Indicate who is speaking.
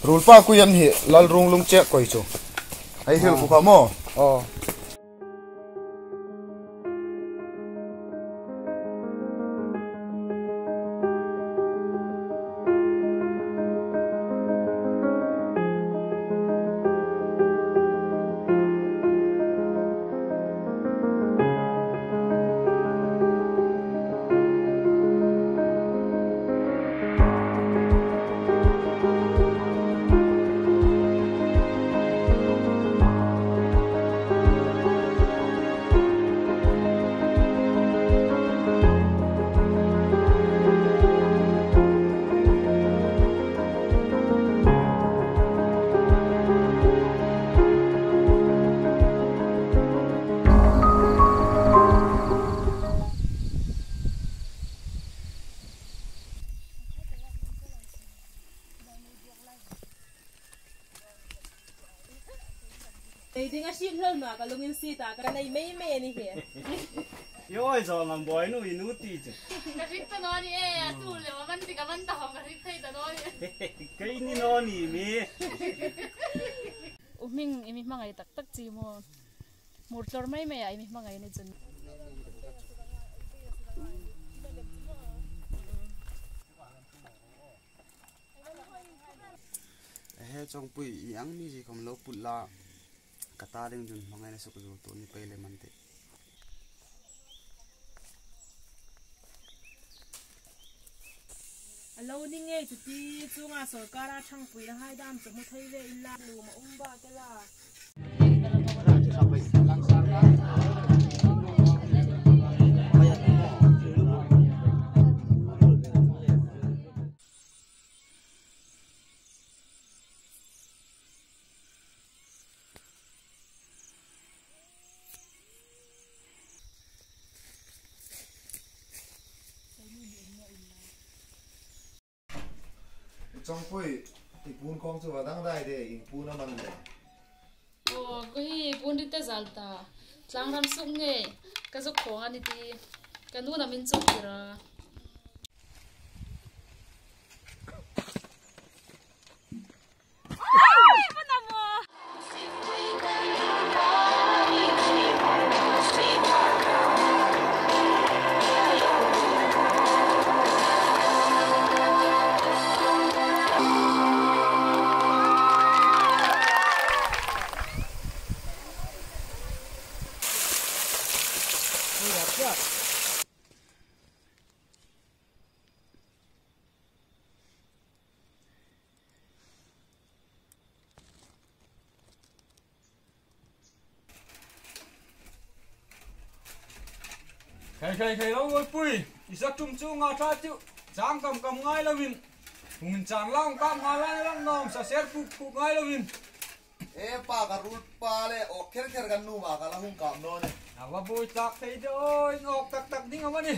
Speaker 1: rulpa ku yan hi lal rung lung che koi chu ai hil ku khamo
Speaker 2: Đây thì ngay xin hơn mà cả lungin si ta cái này mấy mấy này kìa.
Speaker 3: Yo giờ làm boy nó inu tí chứ.
Speaker 4: Cái rít tao nói đi, tu liệu mà vẫn thì cái vẫn tao cái rít thấy tao nói.
Speaker 3: Cái ní nó nỉ mi.
Speaker 4: Mình mang ngày tắc tắc gì mà một lor mấy mấy ai mình mang ngày này chân.
Speaker 1: he chong pui yang ni ji kom lo pula kata ding jun mangai na suk to ni pele mante
Speaker 2: alo ni nghe chu ti chu nga sarkara thang pui la hai dam chu mu thei ve illa lu ma ba ke la
Speaker 1: trong pui ipun kong chu wadang dai de ipun aman de
Speaker 4: Cái bún đi tới giờ ta, Tlângram sung nghe, cái số khổ anh đi, cái nút là mình sung kìa.
Speaker 3: Thầy lâu ơi pui, đi sắc chung chung ngã cha chịu, giang cầm ngay là mình chàng long cam ngay là long nom, sa ser phụ ngay là
Speaker 1: pa ka rul pa le o kher kher gan nu ma ka la hung kam no ne
Speaker 3: à và bôi tạc thầy ơi, ngọc tạc đi ngắm đi.